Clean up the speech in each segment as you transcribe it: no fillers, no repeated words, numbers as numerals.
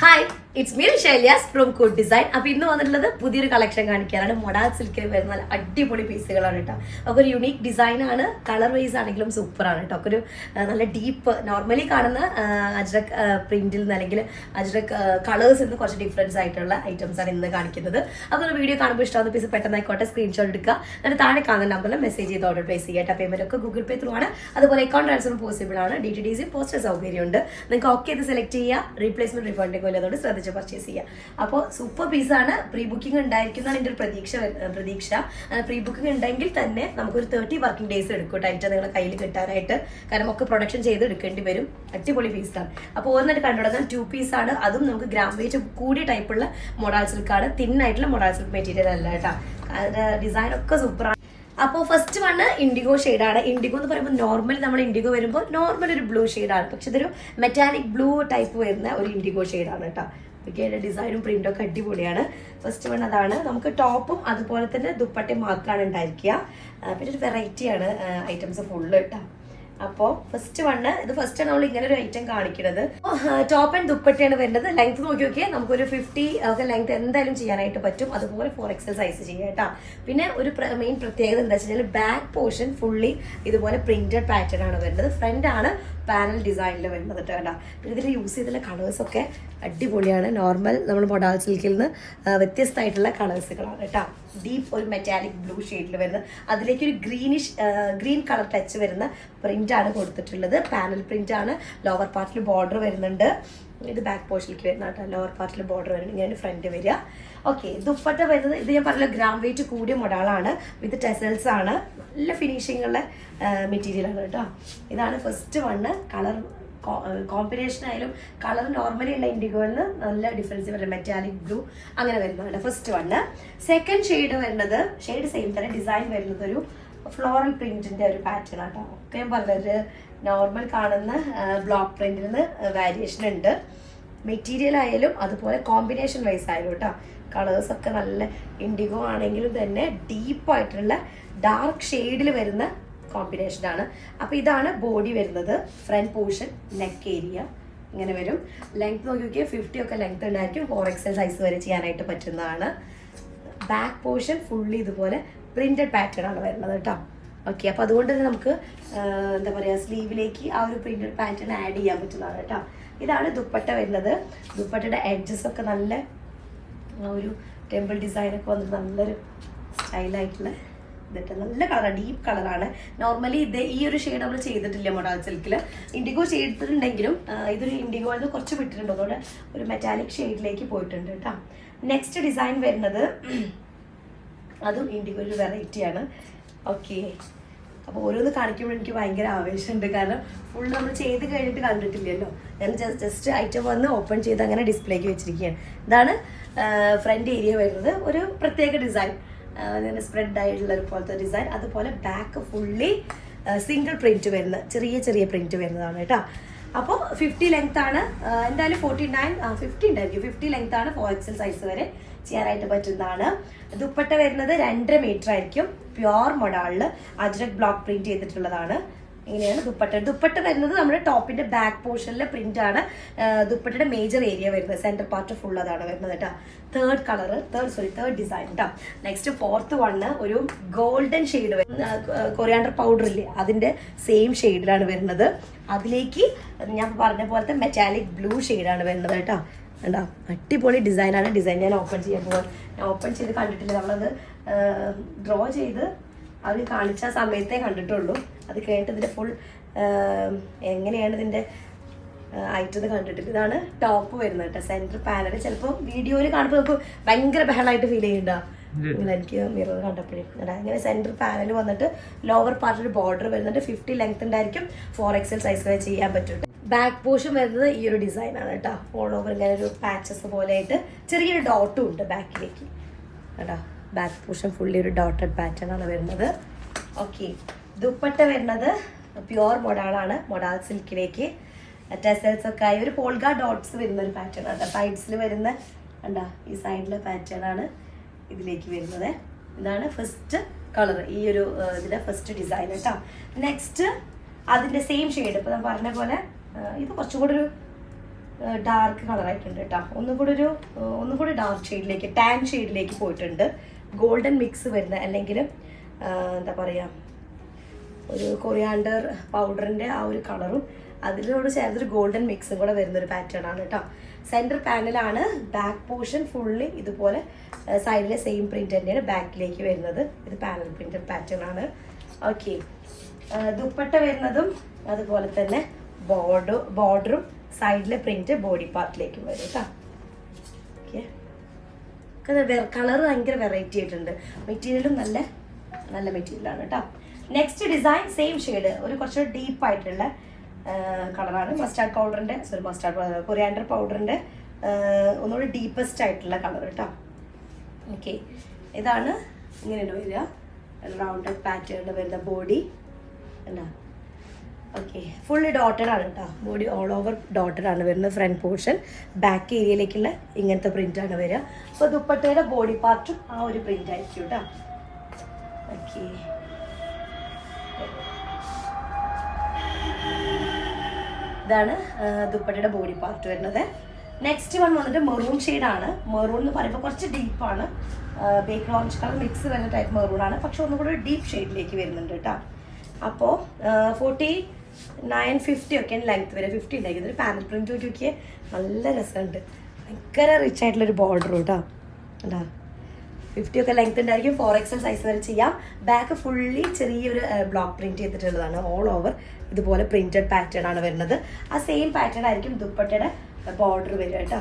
Hi, it's me ഷൈലിയാസ് from കുഡ് design. അപ്പോൾ ഇന്ന് വന്നിട്ടുള്ളത് പുതിയൊരു കളക്ഷൻ കാണിക്കാനാണ്. മൊഡാൾ സിൽക്കിൽ വരുന്ന നല്ല അടിപൊളി പീസുകളാണ് കേട്ടോ. ഒക്കെ ഒരു യുണീക്ക് ഡിസൈനാണ്. കളർ വൈസ് ആണെങ്കിലും സൂപ്പറാണ് കേട്ടോ. ഒക്കെ ഒരു നല്ല ഡീപ്പ് നോർമലി കാണുന്ന അജ്രക് പ്രിന്റിൽ നിന്ന് അല്ലെങ്കിൽ അജ്രക് കളേഴ്സിൽ നിന്ന് കുറച്ച് ഡിഫറൻസ് ആയിട്ടുള്ള ഐറ്റംസ് ആണ് ഇന്ന് കാണിക്കുന്നത്. അപ്പോൾ വീഡിയോ കാണുമ്പോൾ ഇഷ്ടമാകുന്ന പീസ് പെട്ടെന്നായിക്കോട്ടെ സ്ക്രീൻഷോട്ട് എടുക്കുക. എന്നിട്ട് താഴെ കാണുന്ന നമ്പറിൽ മെസ്സേജ് ചെയ്ത് ഓർഡർ പ്ലേസ് ചെയ്യുക. പേയ്മെന്റ് ഒക്കെ ഗൂഗിൾ പേ ത്രൂ ആണ്. അതുപോലെ അക്കൗണ്ട് ട്രാൻസ്ഫർ പോസിബിൾ ആണ്. DTDC പോസ്റ്റൽ സൗകര്യമുണ്ട്. നിങ്ങൾക്ക് ഓക്കെ ചെയ്ത് സെലക്ട് ചെയ്യുക. റീപ്ലേസ്മെന്റ് റീഫണ്ടിംഗ് അതുകൊണ്ട് ശ്രദ്ധിച്ച് പർച്ചേസ് ചെയ്യുക. അപ്പോൾ സൂപ്പർ പീസാണ്. പ്രീ ബുക്കിംഗ് ഉണ്ടായിരിക്കുന്നതാണ് എൻ്റെ ഒരു പ്രതീക്ഷ. പ്രീ ബുക്കിംഗ് ഉണ്ടെങ്കിൽ തന്നെ നമുക്കൊരു 30 വർക്കിംഗ് ഡേയ്സ് എടുക്കും ഐറ്റം നിങ്ങളുടെ കയ്യിൽ കിട്ടാനായിട്ട്. കാരണം ഒക്കെ പ്രൊഡക്ഷൻ ചെയ്ത് എടുക്കേണ്ടി വരും. അടിപൊളി പീസാണ്. അപ്പോൾ ഒരെണ്ണം കണ്ടുപിടുന്നത് 2 പീസാണ്. അതും നമുക്ക് ഗ്രാം വെയിറ്റ് കൂടിയ ടൈപ്പുള്ള മൊഡാൾ സിൽക്കാണ്. തിന്നായിട്ടുള്ള മൊഡാൾ സിൽക്ക് മെറ്റീരിയൽ അല്ല കേട്ടോ. ഡിസൈൻ ഒക്കെ സൂപ്പറാണ്. അപ്പോൾ ഫസ്റ്റ് വണ് ഇൻഡിഗോ ഷെയ്ഡാണ്. ഇൻഡിഗോ എന്ന് പറയുമ്പോൾ നോർമൽ നമ്മൾ ഇൻഡിഗോ വരുമ്പോൾ നോർമൽ ഒരു ബ്ലൂ ഷെയ്ഡാണ്. പക്ഷെ ഇതൊരു മെറ്റാലിക് ബ്ലൂ ടൈപ്പ് വരുന്ന ഒരു ഇൻഡിഗോ ഷെയ്ഡാണ് കേട്ടോ. ഓക്കെ, ഡിസൈനും പ്രിന്റും ഒക്കെ അടിപൊളിയാണ്. ഫസ്റ്റ് വൺ അതാണ്. നമുക്ക് ടോപ്പും അതുപോലെ തന്നെ ദുപ്പട്ടയും മാത്രമാണ് ഉണ്ടായിരിക്കുക. പിന്നെ ഒരു വെറൈറ്റിയാണ് ഐറ്റംസ് ഫുള്ള് കേട്ടോ. അപ്പോൾ ഫസ്റ്റ് വണ്ണ് ഇത് ഫസ്റ്റ് നമ്മൾ ഇങ്ങനെ ഒരു ഐറ്റം കാണിക്കുന്നത്. ടോപ്പ് ആൻഡ് ദുപ്പട്ടയാണ് വരുന്നത്. ലെങ്ത് നോക്കി നോക്കിയാൽ നമുക്കൊരു 50 ഒക്കെ ലെങ്ത് എന്തായാലും ചെയ്യാനായിട്ട് പറ്റും. അതുപോലെ 4XL സൈസ് ചെയ്യാം കേട്ടോ. പിന്നെ ഒരു മെയിൻ പ്രത്യേകത എന്താ വെച്ചാൽ ബാക്ക് പോർഷൻ ഫുള്ളി ഇതുപോലെ പ്രിന്റഡ് പാറ്റേൺ ആണ് വരുന്നത്. ഫ്രണ്ട് ആണ് പാനൽ ഡിസൈനിൽ വരുന്നത് കേട്ടോ. പിന്നെ ഇതിൽ യൂസ് ചെയ്തിട്ടുള്ള കളേഴ്സൊക്കെ അടിപൊളിയാണ്. നോർമൽ നമ്മൾ മൊഡാൾ സിൽക്കിൽ നിന്ന് വ്യത്യസ്തമായിട്ടുള്ള കളേഴ്സുകളാണ് കേട്ടോ. ഡീപ്പ് ഒരു മെറ്റാലിക് ബ്ലൂ ഷെയ്ഡിൽ വരുന്നത്. അതിലേക്ക് ഒരു ഗ്രീൻ കളർ ടച്ച് വരുന്ന പ്രിന്റ് ആണ് കൊടുത്തിട്ടുള്ളത്. പാനൽ പ്രിന്റ് ആണ്. ലോവർ പാർട്ടിൽ ബോർഡർ വരുന്നുണ്ട്. ഇത് ബാക്ക് പോർഷനിലേക്ക് വരുന്ന കേട്ടോ. ലോവർ പാർട്ടിൽ ബോർഡർ വരുന്നത് ഇങ്ങനെ ഫ്രണ്ട് വരിക. ഓക്കെ, ദുപ്പട്ട വരുന്നത് ഇത് ഞാൻ പറഞ്ഞ ഗ്രാം വെയിറ്റ് കൂടിയ മൊഡാളാണ്. വിത്ത് ടെസൽസ് ആണ്. നല്ല ഫിനിഷിംഗ് ഉള്ള മെറ്റീരിയൽ ആണ് കേട്ടോ. ഇതാണ് ഫസ്റ്റ് വണ്ണ്. കളർ കോമ്പിനേഷൻ ആയാലും കളർ നോർമലി ഉള്ള ഇൻഡിഗോയിൽ നിന്ന് നല്ല ഡിഫറൻസ് വരുന്നത് മെറ്റാലിക് ബ്ലൂ അങ്ങനെ വരുന്നതാണ് ഫസ്റ്റ് വണ്ണ്. സെക്കൻഡ് ഷെയ്ഡ് വരുന്നത് ഷെയ്ഡ് സെയിം തന്നെ ഡിസൈൻ വരുന്നത് ഒരു ഫ്ലോറൽ പ്രിന്റിന്റെ ഒരു പാറ്റേൺ ആട്ടോ. ഒക്കെ ഞാൻ പറഞ്ഞത് നോർമൽ കാണുന്ന ബ്ലോക്ക് പ്രിന്റിൽ നിന്ന് വേരിയേഷൻ ഉണ്ട്. മെറ്റീരിയൽ ആയാലും അതുപോലെ കോമ്പിനേഷൻ വൈസ് ആയാലും കേട്ടോ. കളേഴ്സ് ഒക്കെ നല്ല ഇൻഡിഗോ ആണെങ്കിലും തന്നെ ഡീപ്പായിട്ടുള്ള ഡാർക്ക് ഷെയ്ഡിൽ വരുന്ന കോമ്പിനേഷനാണ്. അപ്പോൾ ഇതാണ് ബോഡി വരുന്നത്. ഫ്രണ്ട് പോർഷൻ നെക്ക് ഏരിയ ഇങ്ങനെ വരും. ലെങ്ത് നോക്കി നോക്കിയാൽ 50 ഒക്കെ ലെങ്ത് ഉണ്ടായിരിക്കും. 4XL സൈസ് വരെ ചെയ്യാനായിട്ട് പറ്റുന്നതാണ്. ബാക്ക് പോർഷൻ ഫുള്ളി ഇതുപോലെ പ്രിന്റഡ് പാറ്റേൺ ആണ് വരുന്നത് കേട്ടോ. ഓക്കെ, അപ്പോൾ അതുകൊണ്ട് തന്നെ നമുക്ക് എന്താ പറയുക സ്ലീവിലേക്ക് ആ ഒരു പ്രിന്റഡ് പാറ്റേൺ ആഡ് ചെയ്യാൻ പറ്റുന്നതാണ് കേട്ടോ. ഇതാണ് ദുപ്പട്ട വരുന്നത്. ദുപ്പട്ടയുടെ എഡ്ജസ് ഒക്കെ നല്ല ഒരു ടെമ്പിൾ ഡിസൈനൊക്കെ വന്നിട്ട് നല്ലൊരു സ്റ്റൈലായിട്ടുള്ള ഇതിട്ട് നല്ല കളറാണ്. ഡീപ്പ് കളറാണ്. നോർമലി ഇത് ഈ ഒരു ഷെയ്ഡ് നമ്മൾ ചെയ്തിട്ടില്ല മൊഡാൾ സിൽക്കിൽ. ഇൻഡിഗോ ചെയ്തിട്ടുണ്ടെങ്കിലും ഇതൊരു ഇൻഡിഗോയിൽ നിന്ന് കുറച്ച് വിട്ടിട്ടുണ്ട്. അതുകൊണ്ട് ഒരു മെറ്റാലിക് ഷെയ്ഡിലേക്ക് പോയിട്ടുണ്ട് കേട്ടോ. നെക്സ്റ്റ് ഡിസൈൻ വരുന്നത് അതും ഇൻഡിഗോ ഒരു വെറൈറ്റിയാണ്. ഓക്കെ, അപ്പോൾ ഓരോന്ന് കാണിക്കുമ്പോൾ എനിക്ക് ഭയങ്കര ആവേശമുണ്ട്. കാരണം ഫുൾ നമ്മൾ ചെയ്ത് കഴിഞ്ഞിട്ട് കണ്ടിട്ടില്ലല്ലോ. ഞാൻ ജസ്റ്റ് ഐറ്റം വന്ന് ഓപ്പൺ ചെയ്ത് അങ്ങനെ ഡിസ്പ്ലേക്ക് വെച്ചിരിക്കുകയാണ്. ഇതാണ് ഫ്രണ്ട് ഏരിയ വരുന്നത്. ഒരു പ്രത്യേക ഡിസൈൻ അങ്ങനെ സ്പ്രെഡ് ആയിട്ടുള്ള പോലത്തെ ഡിസൈൻ. അതുപോലെ ബാക്ക് ഫുള്ളി സിംഗിൾ പ്രിന്റ് വരുന്ന ചെറിയ പ്രിന്റ് വരുന്നതാണ് കേട്ടോ. അപ്പോൾ 50 ലെങ്ത് ആണ്. എന്തായാലും 50 ഉണ്ടായിരിക്കും. 50 ലെങ്ത് ആണ്. 4XL സൈസ് വരെ ചെയ്യാനായിട്ട് പറ്റുന്നതാണ്. ദുപ്പട്ട വരുന്നത് 2.5 മീറ്റർ ആയിരിക്കും. പ്യുവർ മൊഡാളിൽ അജ്രക് ബ്ലോക്ക് പ്രിന്റ് ചെയ്തിട്ടുള്ളതാണ്. ഇങ്ങനെയാണ് ദുപ്പട്ട വരുന്നത്. നമ്മുടെ ടോപ്പിന്റെ ബാക്ക് പോർഷനിലെ പ്രിന്റ് ആണ്. ദുപ്പട്ടയുടെ മേജർ ഏരിയ വരുന്നത്. സെന്റർ പാർട്ട് ഫുൾ അതാണ് വരുന്നത് കേട്ടോ. തേർഡ് ഡിസൈൻ കേട്ടോ. നെക്സ്റ്റ് ഫോർത്ത് വണ്ണ് ഒരു ഗോൾഡൻ ഷെയ്ഡ് കൊറിയാണ്ടർ പൗഡർ ഇല്ലേ അതിന്റെ സെയിം ഷെയ്ഡിലാണ് വരുന്നത്. അതിലേക്ക് ഞാൻ പറഞ്ഞ പോലത്തെ മെറ്റാലിക് ബ്ലൂ ഷെയ്ഡാണ് വരുന്നത് കേട്ടോ. കണ്ടോ, അടിപൊളി ഡിസൈനാണ്. ഡിസൈൻ ഞാൻ ഓപ്പൺ ചെയ്യാൻ പോകാൻ ഓപ്പൺ ചെയ്ത് കണ്ടിട്ടില്ല. നമ്മളത് ഡ്രോ ചെയ്ത് അവർ കാണിച്ച സമയത്തേ കണ്ടിട്ടുള്ളൂ. അത് കഴിഞ്ഞിട്ട് ഇതിൻ്റെ ഫുൾ എങ്ങനെയാണ് ഇതിൻ്റെ ഐറ്റം കണ്ടിട്ടില്ല. ഇതാണ് ടോപ്പ് വരുന്നത് കേട്ടോ. സെൻറ്റർ പാനൽ ചിലപ്പോൾ വീഡിയോയിൽ കാണുമ്പോൾ നമുക്ക് ഭയങ്കര ബഹളമായിട്ട് ഫീൽ ചെയ്യുന്നുണ്ടോ? ഇങ്ങനെ എനിക്ക് മിറർ കണ്ടപ്പോഴേ ഇങ്ങനെ സെൻറ്റർ പാനൽ വന്നിട്ട് ലോവർ പാർട്ടിൽ ബോർഡർ വരുന്നുണ്ട്. 50 ലെങ്ത് ഉണ്ടായിരിക്കും. 4XL സൈസ് വരെ ചെയ്യാൻ പറ്റും. ബാക്ക് പോർഷൻ വരുന്നത് ഈ ഒരു ഡിസൈനാണ് കേട്ടോ. ഓൾ ഓവർ ഇങ്ങനെ ഒരു പാച്ചസ് പോലെ ആയിട്ട് ചെറിയൊരു ഡോട്ടും ഉണ്ട് ബാക്കിലേക്ക് കേട്ടോ. ബാക്ക് പോർഷൻ ഫുള്ളി ഒരു ഡോട്ടഡ് പാറ്റേൺ ആണ് വരുന്നത്. ഓക്കെ, ദുപ്പട്ട വരുന്നത് പ്യുവർ മൊഡാളാണ്. മൊഡാൾ സിൽക്കിലേക്ക് ടെസൽസ് ഒക്കെ ആയി ഒരു പോൾഗ ഡോട്ട്സ് വരുന്ന ഒരു പാറ്റേൺ ആണ്. സൈഡ്സിൽ വരുന്ന കണ്ടോ, ഈ സൈഡിലെ പാറ്റേൺ ആണ് ഇതിലേക്ക് വരുന്നത്. ഇതാണ് ഫസ്റ്റ് കളർ. ഈ ഒരു ഇതിന്റെ ഫസ്റ്റ് ഡിസൈൻ കേട്ടോ. നെക്സ്റ്റ് അതിന്റെ സെയിം ഷെയ്ഡ് ഇപ്പൊ ഞാൻ പറഞ്ഞ പോലെ ഇത് കുറച്ചും കൂടി ഒരു ഡാർക്ക് കളറായിട്ടുണ്ട് കേട്ടോ. ഒന്നും കൂടി ഡാർക്ക് ഷെയ്ഡിലേക്ക്, ടാൻ ഷെയ്ഡിലേക്ക് പോയിട്ടുണ്ട്. ഗോൾഡൻ മിക്സ് വരുന്ന, അല്ലെങ്കിൽ എന്താ പറയുക, ഒരു കൊറിയാണ്ടർ പൗഡറിൻ്റെ ആ ഒരു കളറും അതിലോട് ചേർത്തൊരു ഗോൾഡൻ മിക്സും കൂടെ വരുന്നൊരു പാറ്റേൺ ആണ് കേട്ടോ. സെൻറ്റർ പാനലാണ്. ബാക്ക് പോർഷൻ ഫുള്ളി ഇതുപോലെ സൈഡിലെ സെയിം പ്രിന്റ് തന്നെയാണ് ബാക്കിലേക്ക് വരുന്നത്. ഇത് പാനൽ പ്രിന്റഡ് പാറ്റേൺ ആണ്. ഓക്കെ, ദുപ്പട്ട വരുന്നതും അതുപോലെ തന്നെ ബോർഡറും സൈഡിലെ പ്രിന്റ് ബോഡി പാർട്ടിലേക്കും വരും കേട്ടോ. ഓക്കെ, കളർ ഭയങ്കര വെറൈറ്റി ആയിട്ടുണ്ട്. മെറ്റീരിയലും നല്ല നല്ല മെറ്റീരിയലാണ് കേട്ടോ. നെക്സ്റ്റ് ഡിസൈൻ സെയിം ഷെയ്ഡ്, ഒരു കുറച്ച് ഡീപ്പായിട്ടുള്ള കളറാണ്. കൊറിയാണ്ടർ പൗഡറിൻ്റെ ഒന്നുകൂടി ഡീപ്പസ്റ്റ് ആയിട്ടുള്ള കളർ കേട്ടോ. ഓക്കെ, ഇതാണ് ഇങ്ങനെയാണ് വരിക. റൗണ്ട് പാറ്റേണിൽ വരുന്ന ബോഡി അല്ല. ഓക്കെ, ഫുള്ളി ഡോട്ടഡ് ആണ് കേട്ടോ. ബോഡി ഓൾ ഓവർ ഡോട്ടഡ് ആണ് വരുന്നത്. ഫ്രണ്ട് പോർഷൻ ബാക്ക് ഏരിയയിലേക്കുള്ള ഇങ്ങനത്തെ പ്രിന്റ് ആണ് വരിക. അപ്പോൾ ദുപ്പട്ടയുടെ ബോഡി പാർട്ടും ആ ഒരു പ്രിന്റ് ആയിരിക്കും കേട്ടോ. ഓക്കെ, ഇതാണ് ദുപ്പട്ടയുടെ ബോഡി പാർട്ട് വരുന്നത്. നെക്സ്റ്റ് വൺ വന്നിട്ട് മെറൂൺ ഷെയ്ഡാണ്. മെറൂൺ എന്ന് പറയുമ്പോൾ കുറച്ച് ഡീപ്പാണ്. ബേക്ക് ഓറഞ്ച് കളർ മിക്സ് വരുന്ന ടൈപ്പ് മെറൂൺ ആണ്, പക്ഷെ ഒന്നും കൂടെ ഡീപ്പ് ഷെയ്ഡിലേക്ക് വരുന്നുണ്ട് കേട്ടോ. അപ്പോൾ 49-50 ഒക്കെയാണ് ലെങ്ത് വരെ. 50 ഉണ്ടായിരിക്കുന്നത്. ഒരു പാനൽ പ്രിന്റ് നോക്കിയേ, നല്ല രസമുണ്ട്. ഭയങ്കര റിച്ച് ആയിട്ടുള്ളൊരു ബോർഡർ കേട്ടോ. എന്താ 50 ഒക്കെ ലെങ്ത് ഉണ്ടായിരിക്കും. 4XL സൈസ് വരെ ചെയ്യാം. ബാക്ക് ഫുള്ളി ചെറിയൊരു ബ്ലോക്ക് പ്രിന്റ് ചെയ്തിട്ടുള്ളതാണ്. ഓൾ ഓവർ ഇതുപോലെ പ്രിന്റഡ് പാറ്റേൺ ആണ് വരുന്നത്. ആ സെയിം പാറ്റേൺ ആയിരിക്കും ദുപ്പട്ടയുടെ ബോർഡർ വരിക കേട്ടോ.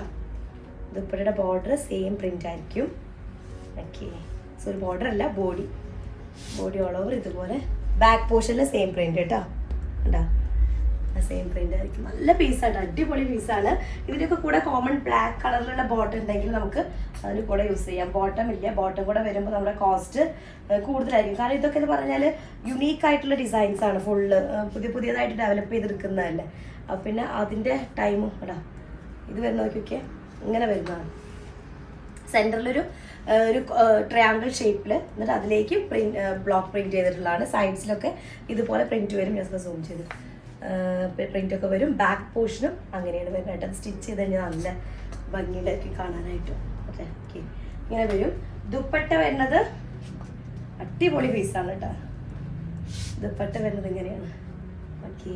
ദുപ്പട്ടയുടെ ബോർഡർ സെയിം പ്രിന്റ് ആയിരിക്കും. ഓക്കെ, സോറി, ബോർഡർ അല്ല, ബോഡി ഓൾ ഓവർ ഇതുപോലെ. ബാക്ക് പോർഷനിൽ സെയിം പ്രിന്റ് കേട്ടോ. കണ്ടോ, സെയിം പ്രിന്റ് ആയിരിക്കും. നല്ല പീസാണ്, അടിപൊളി പീസാണ്. ഇതിൻ്റെയൊക്കെ കൂടെ കോമൺ ബ്ലാക്ക് കളറിലുള്ള ബോട്ടം ഉണ്ടെങ്കിൽ നമുക്ക് അതിന് കൂടെ യൂസ് ചെയ്യാം. ബോട്ടം ഇല്ല, ബോട്ടം കൂടെ വരുമ്പോൾ നമ്മുടെ കോസ്റ്റ് കൂടുതലായിരിക്കും. കാരണം ഇതൊക്കെ എന്ന് പറഞ്ഞാൽ യുണീക്ക് ആയിട്ടുള്ള ഡിസൈൻസ് ആണ്. ഫുള്ള് പുതിയതായിട്ട് ഡെവലപ്പ് ചെയ്തെടുക്കുന്നതല്ലേ. അപ്പം പിന്നെ അതിൻ്റെ ടൈമും ഇടാ. ഇത് വരുന്ന നോക്കിയൊക്കെ ഇങ്ങനെ വരുന്നതാണ്. സെൻറ്ററിലൊരു ട്രയാങ്കിൾ ഷേപ്പിൽ, എന്നിട്ട് അതിലേക്ക് ബ്ലോക്ക് പ്രിന്റ് ചെയ്തിട്ടുള്ളതാണ്. സൈഡ്സിലൊക്കെ ഇതുപോലെ പ്രിന്റ് വരും. ഞാൻ സൂം ചെയ്ത് പ്രിൻ്റൊക്കെ വരും. ബാക്ക് പോർഷനും അങ്ങനെയാണ് വരുന്നത്. അത് സ്റ്റിച്ച് ചെയ്ത് കഴിഞ്ഞാൽ നല്ല ഭംഗിയിലേക്ക് കാണാനായിട്ടും. ഓക്കെ, ഇങ്ങനെ വരും. ദുപ്പട്ട വരുന്നത് അടിപൊളി പീസാണ് കേട്ടോ. ദുപ്പട്ട വരുന്നത് ഇങ്ങനെയാണ്. ഓക്കെ,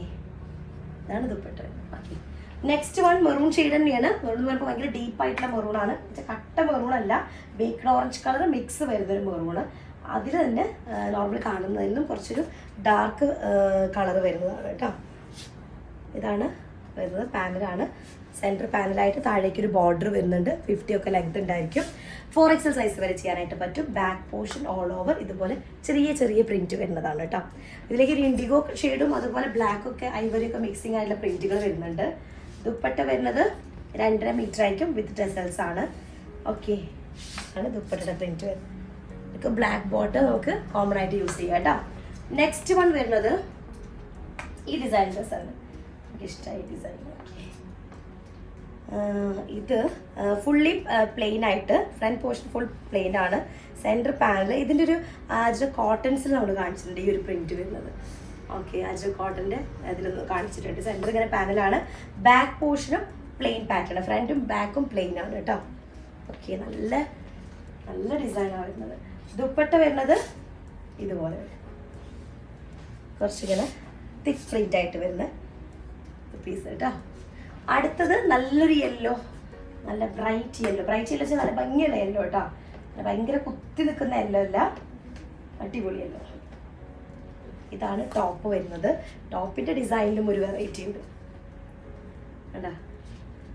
ഇതാണ് ദുപ്പട്ട വരുന്നത്. Okay, next one maroon shade തന്നെയാണ്. മെറൂൺ എന്ന് പറയുമ്പോൾ ഭയങ്കര ഡീപ്പായിട്ടുള്ള മെറൂണാണ്. കട്ട മെറൂൺ അല്ല, ബേക്ക്ഡ് ഓറഞ്ച് കളർ മിക്സ് വരുന്നൊരു മെറൂണ്. അതിൽ തന്നെ നോർമൽ കാണുന്നതിലും കുറച്ചൊരു ഡാർക്ക് കളർ വരുന്നതാണ് കേട്ടോ. ഇതാണ് വരുന്നത്. പാനലാണ്. സെൻറ്റർ പാനലായിട്ട് താഴേക്കൊരു ബോർഡർ വരുന്നുണ്ട്. 50 ഒക്കെ ലെങ്ത് ഉണ്ടായിരിക്കും. 4XL സൈസ് വരെ ചെയ്യാനായിട്ട് പറ്റും. ബാക്ക് പോർഷൻ ഓൾ ഓവർ ഇതുപോലെ ചെറിയ പ്രിന്റ് വരുന്നതാണ് കേട്ടോ. ഇതിലേക്ക് ഒരു ഇൻഡിഗോ ഷെയ്ഡും അതുപോലെ ബ്ലാക്ക് ഒക്കെ ഐവറി ഒക്കെ മിക്സിംഗ് ആയിട്ടുള്ള പ്രിന്റുകൾ വരുന്നുണ്ട്. ദുപ്പട്ട വരുന്നത് 2.5 മീറ്റർ ആയിരിക്കും. വിത്ത് ടെസൽസ് ആണ്. ഓക്കെ, ആണ് ദുപ്പട്ടയുടെ പ്രിന്റ് വരുന്നത്. ഇതൊക്കെ ബ്ലാക്ക് ബോട്ടം നമുക്ക് കോമൺ ആയിട്ട് യൂസ് ചെയ്യാം കേട്ടോ. നെക്സ്റ്റ് വൺ വരുന്നത് ഈ ഡിസൈൻ ഡ്രസ്സാണ്. എനിക്ക് ഇഷ്ടമായി ഡിസൈൻ. ഇത് ഫുള്ളി പ്ലെയിൻ ആയിട്ട്, ഫ്രണ്ട് പോർഷൻ ഫുൾ പ്ലെയിൻ ആണ്. സെൻറ്റർ പാനൽ ഇതിൻ്റെ ഒരു കോട്ടൺസിൽ നമ്മൾ കാണിച്ചിട്ടുണ്ട് ഈ ഒരു പ്രിന്റ് വരുന്നത്. ഓക്കെ, കോട്ടൻ്റെ ഇതിലൊന്ന് കാണിച്ചിട്ടുണ്ട്. സെൻറ്റർ ഇങ്ങനെ പാനലാണ്. ബാക്ക് പോർഷനും പ്ലെയിൻ പാറ്റേൺ, ഫ്രണ്ടും ബാക്കും പ്ലെയിൻ ആണ് കേട്ടോ. ഓക്കെ, നല്ല നല്ല ഡിസൈനാണ് വരുന്നത്. ദുപ്പട്ട വരുന്നത് ഇതുപോലെ കുറച്ചിങ്ങനെ തിക്ക് പ്രിന്റ് ആയിട്ട് വരുന്ന പീസ് കേട്ടോ. അടുത്തത് നല്ലൊരു യെല്ലോ, നല്ല ബ്രൈറ്റ് യെല്ലോ വെച്ചാൽ നല്ല ഭംഗിയുള്ള യെല്ലോ കേട്ടോ. ഭയങ്കര കുത്തി നിൽക്കുന്ന യെല്ലോ അല്ല, അടിപൊളി യെല്ലോ. ഇതാണ് ടോപ്പ് വരുന്നത്. ടോപ്പിന്റെ ഡിസൈനിലും ഒരു വെറൈറ്റി ഉണ്ട് കേട്ടോ.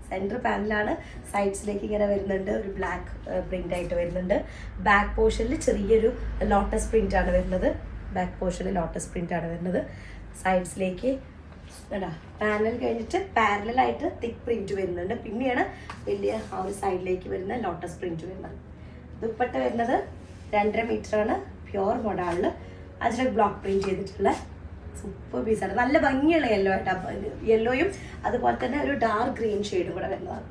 സെൻറ്റർ പാനലാണ്. സൈഡ്സിലേക്ക് ഇങ്ങനെ വരുന്നുണ്ട്. ഒരു ബ്ലാക്ക് പ്രിന്റ് ആയിട്ട് വരുന്നുണ്ട്. ബാക്ക് പോർഷനിൽ ചെറിയൊരു ലോട്ടസ് പ്രിന്റ് ആണ് വരുന്നത്. സൈഡ്സിലേക്ക് കേട്ടോ. പാനൽ കഴിഞ്ഞിട്ട് പാരലായിട്ട് തിക്ക് പ്രിന്റ് വരുന്നുണ്ട്. പിന്നെയാണ് വലിയ ആ ഒരു സൈഡിലേക്ക് വരുന്ന ലോട്ടസ് പ്രിന്റ് വരുന്നത്. ദുപ്പട്ട വരുന്നത് 2.5 മീറ്റർ ആണ്. പ്യുവർ മോഡാളില് അതിലൊക്കെ ബ്ലോക്ക് പ്രിന്റ് ചെയ്തിട്ടുള്ള സൂപ്പർ പീസാണ്. നല്ല ഭംഗിയുള്ള യെല്ലോ ആയിട്ടാ. യെല്ലോയും അതുപോലെ തന്നെ ഒരു ഡാർക്ക് ഗ്രീൻ ഷെയ്ഡും കൂടെ വരുന്നതാണ്.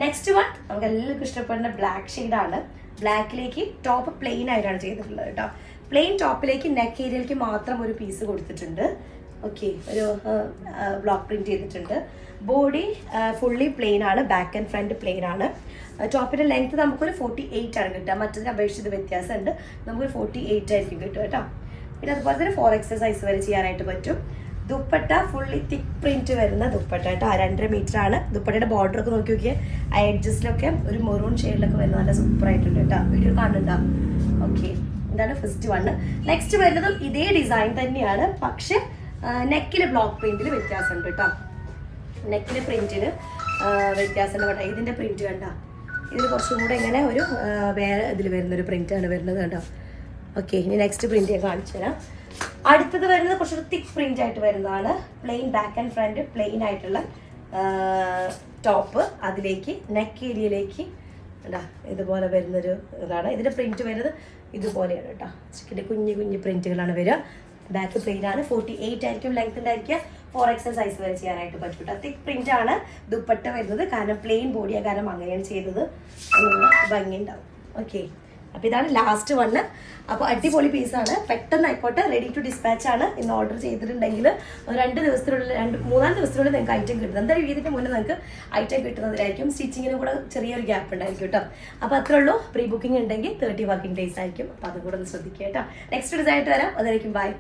നെക്സ്റ്റ് വൺ നമുക്ക് എല്ലാവർക്കും ഇഷ്ടപ്പെടുന്ന ബ്ലാക്ക് ഷെയ്ഡാണ്. ബ്ലാക്കിലേക്ക് ടോപ്പ് പ്ലെയിൻ ആയിട്ടാണ് ചെയ്തിട്ടുള്ളത് കേട്ടോ. പ്ലെയിൻ ടോപ്പിലേക്ക് നെക്ക് ഏരിയയിലേക്ക് മാത്രം ഒരു പീസ് കൊടുത്തിട്ടുണ്ട്. ഓക്കെ, ഒരു ബ്ലോക്ക് പ്രിന്റ് ചെയ്തിട്ടുണ്ട്. ബോഡി ഫുള്ളി പ്ലെയിൻ ആണ്, ബാക്ക് ആൻഡ് ഫ്രണ്ട് പ്ലെയിൻ ആണ്. ടോപ്പിന്റെ ലെങ്ത് നമുക്കൊരു 48 ആണ് കിട്ടുക, മറ്റതിനെ അപേക്ഷിച്ച് വ്യത്യാസമുണ്ട്. നമുക്കൊരു 48 ആയിരിക്കും കിട്ടും കേട്ടോ. പിന്നെ അതുപോലെ തന്നെ 4XL സൈസ് വരെ ചെയ്യാനായിട്ട് പറ്റും. ദുപ്പട്ട ഫുള്ളി തിക്ക് പ്രിന്റ് വരുന്ന ദുപ്പട്ട കേട്ടോ, 2.5 മീറ്റർ ആണ്. ദുപ്പട്ടയുടെ ബോർഡർ ഒക്കെ നോക്കി നോക്കിയാൽ ആ എഡ്ജസിലൊക്കെ ഒരു മെറൂൺ ഷെയ്ഡിലൊക്കെ വരുന്ന നല്ല സൂപ്പർ ആയിട്ടുണ്ട് കേട്ടോ. വീഡിയോ കാണുന്നുണ്ടോ? ഓക്കെ, ഇതാണ് ഫസ്റ്റ് വണ്. നെക്സ്റ്റ് വരുന്നതും ഇതേ ഡിസൈൻ തന്നെയാണ്, പക്ഷെ നെക്കിലെ ബ്ലോക്ക് പ്രിന്റിൽ വ്യത്യാസമുണ്ട് കേട്ടോ. നെക്കിലെ പ്രിന്റിന് വ്യത്യാസമുണ്ട് കേട്ടോ. ഇതിന്റെ പ്രിന്റ് കണ്ട, ഇതിൽ കുറച്ചും കൂടെ ഇങ്ങനെ ഒരു വേറെ ഇതിൽ വരുന്നൊരു പ്രിന്റാണ് വരുന്നത് കേട്ടോ. ഓക്കെ, ഇനി നെക്സ്റ്റ് പ്രിന്റ് ഞാൻ കാണിച്ചു തരാം. അടുത്തത് വരുന്നത് കുറച്ചൊരു തിക്ക് പ്രിന്റ് ആയിട്ട് വരുന്നതാണ്. Plain back and front plain ആയിട്ടുള്ള ടോപ്പ്, അതിലേക്ക് നെക്ക് ഏരിയയിലേക്ക് ഇതുപോലെ വരുന്നൊരു ഇതാണ്. ഇതിന്റെ പ്രിന്റ് വരുന്നത് ഇതുപോലെയാണ് കേട്ടോ. ചിക്കൻ്റെ കുഞ്ഞു കുഞ്ഞു പ്രിന്റുകളാണ് വരിക. ബാക്ക് പ്ലെയിൻ ആണ്, 48 ആയിരിക്കും ലെങ്ത് ഉണ്ടായിരിക്കുക. 4XL സൈസ് വരെ ചെയ്യാനായിട്ട് പറ്റും കേട്ടോ. തിക്ക് പ്രിന്റ് ആണ് ദുപ്പട്ട വരുന്നത്, കാരണം പ്ലെയിൻ ബോഡിയാണ്, കാരണം അങ്ങനെയാണ് ചെയ്തത്. ഭംഗി ഉണ്ടാവും. ഓക്കെ, അപ്പോൾ ഇതാണ് ലാസ്റ്റ് വണ്. അപ്പോൾ അടിപൊളി പീസാണ്, പെട്ടെന്ന് ആയിക്കോട്ടെ, റെഡി ടു ഡിസ്പാച്ച് ആണ്. ഇന്ന് ഓർഡർ ചെയ്തിട്ടുണ്ടെങ്കിൽ 2 ദിവസത്തിനുള്ളിൽ 3-4 ദിവസത്തിനുള്ളിൽ നിങ്ങൾക്ക് ഐറ്റം കിട്ടുന്നത്. എന്തായാലും ഇതിന് മുന്നേ നിങ്ങൾക്ക് ഐറ്റം കിട്ടുന്നതിലായിരിക്കും. സ്റ്റിച്ചിങ്ങിനും കൂടെ ചെറിയൊരു ഗ്യാപ്പ് ഉണ്ടായിരിക്കും കേട്ടോ. അപ്പോൾ അത്രേ ഉള്ളൂ. പ്രീ ബുക്കിംഗ് ഉണ്ടെങ്കിൽ 30 വർക്കിംഗ് ഡേയ്സ് ആയിരിക്കും. അപ്പോൾ അതും കൂടെ ഒന്ന് ശ്രദ്ധിക്കുക കേട്ടോ. നെക്സ്റ്റ് ഡിസൈൻ ആയിട്ട് വരാം. അതായിരിക്കും ബൈ.